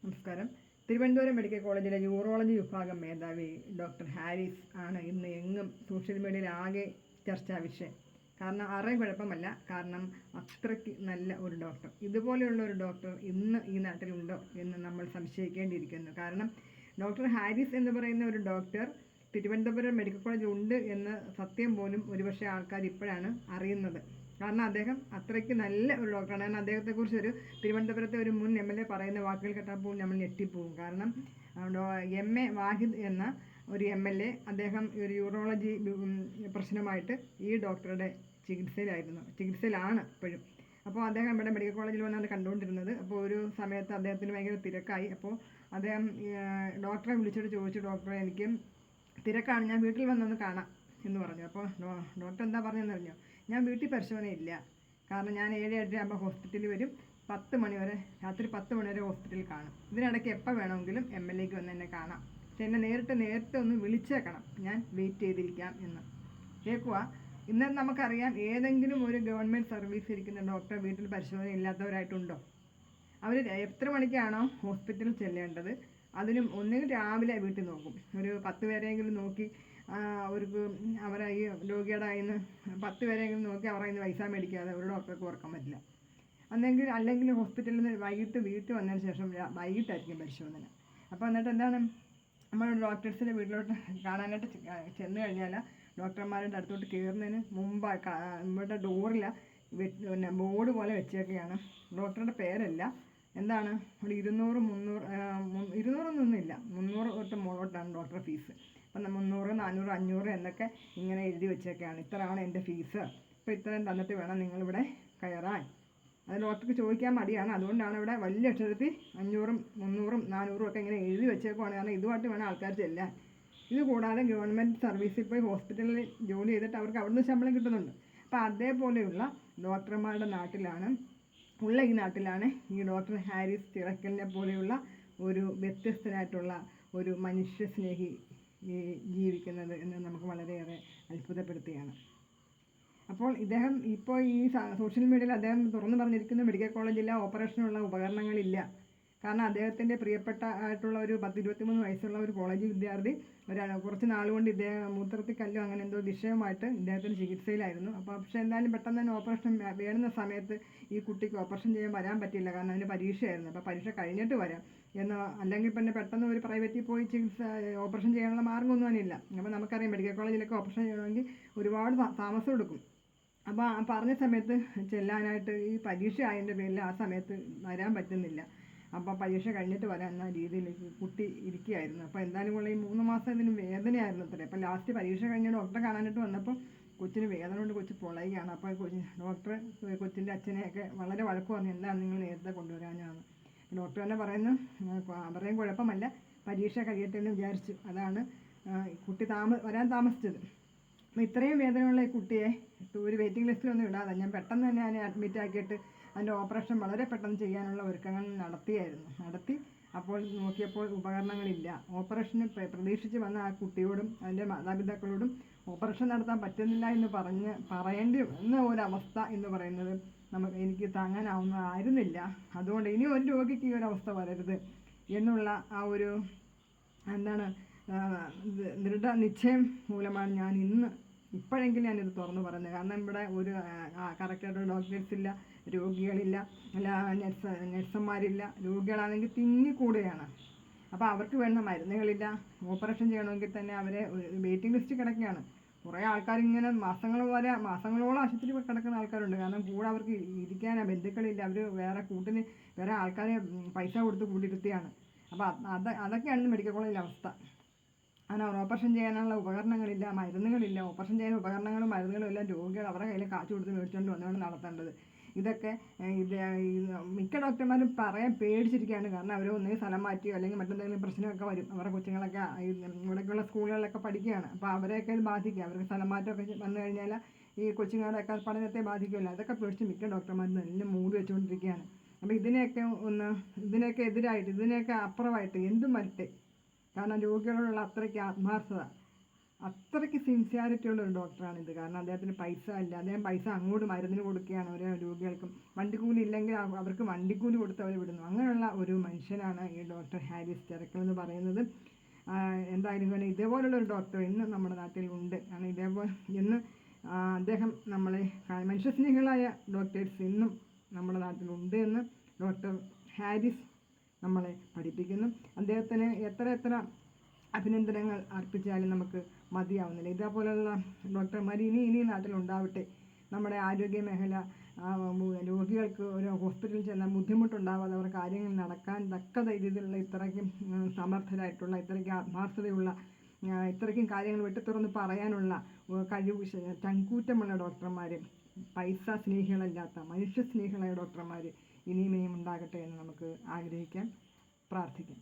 നമസ്കാരം. തിരുവനന്തപുരം മെഡിക്കൽ കോളേജിലെ യൂറോളജി വിഭാഗം മേധാവി ഡോക്ടർ ഹാരിസ് ആണ് ഇന്ന് എങ്ങും സോഷ്യൽ മീഡിയയിൽ ആകെ ചർച്ചാ വിഷയം. കാരണം ആരുടെയും കുഴപ്പമല്ല, കാരണം അത്രയ്ക്ക് നല്ല ഒരു ഡോക്ടർ, ഇതുപോലെയുള്ള ഒരു ഡോക്ടർ ഇന്ന് ഈ നാട്ടിലുണ്ടോ എന്ന് നമ്മൾ സംശയിക്കേണ്ടിയിരിക്കുന്നു. കാരണം ഡോക്ടർ ഹാരിസ് എന്ന് പറയുന്ന ഒരു ഡോക്ടർ തിരുവനന്തപുരം മെഡിക്കൽ കോളേജിൽ ഉണ്ട് എന്ന് സത്യം പോലും ഒരുപക്ഷെ ആൾക്കാർ ഇപ്പോഴാണ് അറിയുന്നത്. കാരണം അദ്ദേഹം അത്രയ്ക്ക് നല്ല ഒരു ഡോക്ടറാണ്. കാരണം അദ്ദേഹത്തെക്കുറിച്ച് ഒരു തിരുവനന്തപുരത്തെ ഒരു മുൻ MLA പറയുന്ന വാക്കുകൾ കേട്ടപ്പോൾ നമ്മൾ ഞെട്ടിപ്പോവും. കാരണം MA വാഹിദ് എന്ന ഒരു MLA, അദ്ദേഹം ഒരു യൂറോളജി പ്രശ്നമായിട്ട് ഈ ഡോക്ടറുടെ ചികിത്സയിലാണ് ഇപ്പോഴും. അപ്പോൾ അദ്ദേഹം ഇവിടെ മെഡിക്കൽ കോളേജിൽ വന്നാണ് കണ്ടുകൊണ്ടിരുന്നത്. അപ്പോൾ ഒരു സമയത്ത് അദ്ദേഹത്തിന് ഭയങ്കര തിരക്കായി. അപ്പോൾ അദ്ദേഹം ഡോക്ടറെ വിളിച്ചിട്ട് ചോദിച്ചു, ഡോക്ടറെ എനിക്ക് തിരക്കാണ്, ഞാൻ വീട്ടിൽ വന്നൊന്ന് കാണാം എന്ന് പറഞ്ഞു. അപ്പോൾ ഡോക്ടർ എന്താ പറഞ്ഞതെന്ന് അറിഞ്ഞോ? ഞാൻ വീട്ടിൽ പരിശോധനയില്ല, കാരണം ഞാൻ 7:30 ആകുമ്പോൾ ഹോസ്പിറ്റലിൽ വരും, 10 മണി വരെ, രാത്രി 10 മണി വരെ ഹോസ്പിറ്റലിൽ കാണും. ഇതിനിടയ്ക്ക് എപ്പോൾ വേണമെങ്കിലും MLAക്ക് വന്ന് എന്നെ കാണാം, പക്ഷെ എന്നെ നേരത്തെ ഒന്ന് വിളിച്ചേക്കണം, ഞാൻ വെയിറ്റ് ചെയ്തിരിക്കാം എന്ന്. കേൾക്കുക, ഇന്ന് നമുക്കറിയാം ഏതെങ്കിലും ഒരു ഗവൺമെൻറ് സർവീസ് ഇരിക്കുന്ന ഡോക്ടർ വീട്ടിൽ പരിശോധന ഇല്ലാത്തവരായിട്ടുണ്ടോ? അവർ എത്ര മണിക്കാണോ ഹോസ്പിറ്റലിൽ ചെല്ലേണ്ടത് അതിനും ഒന്നുകിൽ രാവിലെ വീട്ടിൽ നോക്കും, ഒരു 10 പേരെങ്കിലും നോക്കി അവരെ ഈ രോഗിയുടെ കയ്യിൽ 10 പേരെങ്കിലും നോക്കി അവരുടെ കയ്യിൽ പൈസ മേടിക്കാതെ ഒരു ഡോക്ടർക്ക് ഓർക്കാൻ പറ്റില്ല. അല്ലെങ്കിൽ ഹോസ്പിറ്റലിൽ നിന്ന് വൈകിട്ട് വീട്ടിൽ വന്നതിന് ശേഷം വൈകിട്ടായിരിക്കും പരിശോധന. അപ്പോൾ എന്നിട്ട് എന്താണ്, നമ്മൾ ഡോക്ടേഴ്സിൻ്റെ വീട്ടിലോട്ട് കാണാനായിട്ട് ചെന്ന് കഴിഞ്ഞാൽ ഡോക്ടർമാരുടെ അടുത്തോട്ട് കയറുന്നതിന് മുമ്പ് ഇവിടെ ഡോറിൽ പിന്നെ ബോർഡ് പോലെ വെച്ചേക്കുകയാണ്. ഡോക്ടറുടെ പേരല്ല, എന്താണ്, ഒരു 200, 200 300 തൊട്ട് മുകളിലോട്ടാണ് ഡോക്ടറുടെ ഫീസ്. അപ്പം 300, 400, 500 എന്നൊക്കെ ഇങ്ങനെ എഴുതി വെച്ചൊക്കെയാണ്, ഇത്രയാണ് എൻ്റെ ഫീസ്, ഇപ്പോൾ ഇത്രയും തന്നിട്ട് വേണം നിങ്ങളിവിടെ കയറാൻ. അത് ഡോക്ടർക്ക് ചോദിക്കാൻ മടിയാണ്, അതുകൊണ്ടാണ് ഇവിടെ വലിയ അക്ഷരത്തിൽ 500, 300, 400 ഒക്കെ ഇങ്ങനെ എഴുതി വെച്ചേക്കുവാണ്. കാരണം ഇതുമായിട്ട് വേണം ആൾക്കാർ ചെല്ലാൻ. ഇത് കൂടാതെ ഗവൺമെൻറ് സർവീസിൽ പോയി ഹോസ്പിറ്റലിൽ ജോലി ചെയ്തിട്ട് അവർക്ക് അവിടുന്ന് ശമ്പളം കിട്ടുന്നുണ്ട്. അപ്പോൾ അതേപോലെയുള്ള ഡോക്ടർമാരുടെ ഈ നാട്ടിലാണ് ഈ ഡോക്ടർ ഹാരിസ് ചിറക്കലിനെ പോലെയുള്ള ഒരു വ്യത്യസ്തനായിട്ടുള്ള ഒരു മനുഷ്യസ്നേഹി ജീവിക്കുന്നത് എന്ന് നമുക്ക് വളരെയേറെ അത്ഭുതപ്പെടുത്തുകയാണ്. അപ്പോൾ ഇദ്ദേഹം ഇപ്പോൾ ഈ സോഷ്യൽ മീഡിയയിൽ അദ്ദേഹം തുറന്നു പറഞ്ഞിരിക്കുന്ന മെഡിക്കൽ കോളേജില്ല, ഓപ്പറേഷനുള്ള ഉപകരണങ്ങളില്ല. കാരണം അദ്ദേഹത്തിൻ്റെ പ്രിയപ്പെട്ട ഒരു 10-23 വയസ്സുള്ള ഒരു കോളേജ് വിദ്യാർത്ഥി കുറച്ച് നാളുകൊണ്ട് ഇദ്ദേഹം മൂത്രത്തിൽ കല്ലോ അങ്ങനെ എന്തോ വിഷയമായിട്ട് ഇദ്ദേഹത്തിന് ചികിത്സയിലായിരുന്നു. അപ്പോൾ പക്ഷേ എന്തായാലും പെട്ടെന്ന് തന്നെ ഓപ്പറേഷൻ വേണ്ടുന്ന സമയത്ത് ഈ കുട്ടിക്ക് ഓപ്പറേഷൻ ചെയ്യാൻ വരാൻ പറ്റിയില്ല, കാരണം അതിന് പരീക്ഷയായിരുന്നു. അപ്പോൾ പരീക്ഷ കഴിഞ്ഞിട്ട് വരാം അല്ലെങ്കിൽ പിന്നെ പെട്ടെന്ന് ഒരു പ്രൈവറ്റിൽ പോയി ഓപ്പറേഷൻ ചെയ്യാനുള്ള മാർഗ്ഗമൊന്നും അതിനില്ല. അപ്പോൾ നമുക്കറിയാം മെഡിക്കൽ കോളേജിലൊക്കെ ഓപ്പറേഷൻ ചെയ്യണമെങ്കിൽ ഒരുപാട് താമസം എടുക്കും. അപ്പോൾ ആ പറഞ്ഞ സമയത്ത് ചെല്ലാനായിട്ട് ഈ പരീക്ഷ ആയതിൻ്റെ പേരിൽ ആ സമയത്ത് വരാൻ പറ്റുന്നില്ല. അപ്പോൾ പരീക്ഷ കഴിഞ്ഞിട്ട് വരാമെന്ന രീതിയിലേക്ക് കുട്ടി ഇരിക്കുകയായിരുന്നു. അപ്പോൾ എന്തായാലും ഈ 3 മാസം ഇതിന് വേദനയായിരുന്നു അത്രേ. അപ്പോൾ ലാസ്റ്റ് പരീക്ഷ കഴിഞ്ഞ് ഡോക്ടറെ കാണാനായിട്ട് വന്നപ്പോൾ കൊച്ചിന് വേദന കൊണ്ട് കൊച്ച് പൊളയുകയാണ്. അപ്പോൾ ഡോക്ടർ കൊച്ചിൻ്റെ അച്ഛനെയൊക്കെ വളരെ വഴക്ക് പറഞ്ഞു, എന്താണ് നിങ്ങൾ നേരത്തെ കൊണ്ടുവരാനാണ്. ഡോക്ടർ തന്നെ പറയുന്നു, അവരുടെയും കുഴപ്പമല്ല, പരീക്ഷ കഴിയട്ടെ എന്ന് വിചാരിച്ചു, അതാണ് കുട്ടി വരാൻ താമസിച്ചത്. അപ്പോൾ ഇത്രയും വേദനയുള്ള ഈ കുട്ടിയെ ഒരു വെയിറ്റിംഗ് ലിസ്റ്റിലൊന്നും ഇടാതെ ഞാൻ പെട്ടെന്ന് തന്നെ അതിനെ അഡ്മിറ്റ് ആക്കിയിട്ട് അതിൻ്റെ ഓപ്പറേഷൻ വളരെ പെട്ടെന്ന് ചെയ്യാനുള്ള ഒരുക്കങ്ങൾ നടത്തി. അപ്പോൾ നോക്കിയപ്പോൾ ഉപകരണങ്ങളില്ല. ഓപ്പറേഷന് പ്രതീക്ഷിച്ച് വന്ന ആ കുട്ടിയോടും അതിൻ്റെ മാതാപിതാക്കളോടും ഓപ്പറേഷൻ നടത്താൻ പറ്റുന്നില്ല എന്ന് പറയേണ്ടി വന്ന ഒരവസ്ഥ എന്ന് പറയുന്നത് എനിക്ക് താങ്ങാനാവുന്നതായിരുന്നില്ല. അതുകൊണ്ട് ഇനി ഒരു രോഗിക്ക് ഈ ഒരവസ്ഥ വരരുത് എന്നുള്ള ആ ഒരു ദൃഢനിശ്ചയം മൂലമാണ് ഞാൻ ഇപ്പോഴെങ്കിലും ഞാനിത് തുറന്നു പറയുന്നത്. കാരണം ഇവിടെ ഒരു കറക്റ്റായിട്ട് ഡോക്ടേഴ്സ് ഇല്ല, രോഗികളില്ല, അല്ല നഴ്സന്മാരില്ല, രോഗികളാണെങ്കിൽ തിങ്ങിക്കൂടുകയാണ്. അപ്പോൾ അവർക്ക് വേണ്ട മരുന്നുകളില്ല. ഓപ്പറേഷൻ ചെയ്യണമെങ്കിൽ തന്നെ അവരെ വെയിറ്റിംഗ് ലിസ്റ്റ് കിടക്കുകയാണ്. കുറേ ആൾക്കാർ ഇങ്ങനെ മാസങ്ങളോളം ആശുപത്രി കിടക്കുന്ന ആൾക്കാരുണ്ട്. കാരണം കൂടെ അവർക്ക് ഇരിക്കാനാണ് ബന്ധുക്കളില്ല, അവർ വേറെ ആൾക്കാരെ പൈസ കൊടുത്ത് കൂട്ടിയിരുത്തിയാണ്. അപ്പോൾ അതൊക്കെയാണ് മെഡിക്കൽ കോളേജിലെ അവസ്ഥ. അങ്ങനെ ഓപ്പറേഷൻ ചെയ്യാനുള്ള ഉപകരണങ്ങളില്ല, മരുന്നുകളില്ല. ഓപ്പറേഷൻ ചെയ്യുന്ന ഉപകരണങ്ങളും മരുന്നുകളും എല്ലാം രോഗികൾ അവരുടെ കയ്യിൽ കാശ് കൊടുത്ത് മേടിച്ചുകൊണ്ട് വന്നുകൊണ്ട് നടത്തേണ്ടത്. ഇതൊക്കെ മിക്ക ഡോക്ടർമാരും പറയാൻ പേടിച്ചിരിക്കുകയാണ്. കാരണം അവർ ഒന്നേ സ്ഥലം മാറ്റിയോ അല്ലെങ്കിൽ മറ്റെന്തെങ്കിലും പ്രശ്നമൊക്കെ വരും. അവരുടെ കൊച്ചുങ്ങളൊക്കെ ഇവിടേക്കുള്ള സ്കൂളുകളിലൊക്കെ പഠിക്കുകയാണ്. അപ്പോൾ അവരെയൊക്കെ ബാധിക്കുക, അവർക്ക് സ്ഥലം മാറ്റമൊക്കെ വന്നു കഴിഞ്ഞാൽ ഈ കൊച്ചുങ്ങളുടെയൊക്കെ പഠനത്തെ ബാധിക്കുമല്ലോ. അതൊക്കെ പേടിച്ച് മിക്ക ഡോക്ടർമാരും നല്ല മൂടി വെച്ചുകൊണ്ടിരിക്കുകയാണ്. അപ്പോൾ ഇതിനൊക്കെ എതിരായിട്ട്, ഇതിനൊക്കെ അപ്പുറമായിട്ട് എന്തും വരട്ടെ, കാരണം രോഗികളോടുള്ള അത്രയ്ക്ക് ആത്മാർത്ഥത അത്രയ്ക്ക് സിൻസിയാരിറ്റി ഉള്ള ഒരു ഡോക്ടറാണിത്. കാരണം അദ്ദേഹത്തിന് പൈസ ഇല്ല, അദ്ദേഹം പൈസ അങ്ങോട്ട് മരുന്നിന് കൊടുക്കുകയാണ് ഓരോ രോഗികൾക്കും. വണ്ടിക്കൂലി ഇല്ലെങ്കിൽ അവർക്ക് വണ്ടിക്കൂലി കൊടുത്ത് അവർ വിടുന്നു. അങ്ങനെയുള്ള ഒരു മനുഷ്യനാണ് ഈ ഡോക്ടർ ഹാരിസ് ചെറക്കൽ എന്ന് പറയുന്നത്. എന്തായാലും പോലെ ഇതേപോലുള്ള ഒരു ഡോക്ടർ ഇന്ന് നമ്മുടെ നാട്ടിൽ ഉണ്ട്. കാരണം ഇതേപോലെ ഇന്ന് അദ്ദേഹം നമ്മളെ മനുഷ്യസ്നേഹികളായ ഡോക്ടേഴ്സ് ഇന്നും നമ്മുടെ നാട്ടിലുണ്ട് എന്ന് ഡോക്ടർ ഹാരിസ് നമ്മളെ പഠിപ്പിക്കുന്നു. അദ്ദേഹത്തിന് എത്ര അഭിനന്ദനങ്ങൾ അർപ്പിച്ചാലും നമുക്ക് മതിയാവുന്നില്ല. ഇതേപോലെയുള്ള ഡോക്ടർമാർ ഇനി നാട്ടിലുണ്ടാവട്ടെ. നമ്മുടെ ആരോഗ്യ മേഖല രോഗികൾക്ക് ഒരു ഹോസ്പിറ്റലിൽ ചെന്നാൽ ബുദ്ധിമുട്ടുണ്ടാവാതെ അവർ കാര്യങ്ങൾ നടക്കാൻ തക്ക രീതിയിലുള്ള ഇത്രയ്ക്കും സമർത്ഥരായിട്ടുള്ള, ഇത്രയ്ക്കും ആത്മാർത്ഥതയുള്ള, ഇത്രയ്ക്കും കാര്യങ്ങൾ വെട്ടിത്തുറന്ന് പറയാനുള്ള കഴിവ്, ചങ്കൂറ്റമുള്ള ഡോക്ടർമാർ, പൈസ സ്നേഹികളല്ലാത്ത മനുഷ്യസ്നേഹികളായ ഡോക്ടർമാർ ഇനിയും ഉണ്ടാകട്ടെ എന്ന് നമുക്ക് ആഗ്രഹിക്കാം, പ്രാർത്ഥിക്കാം.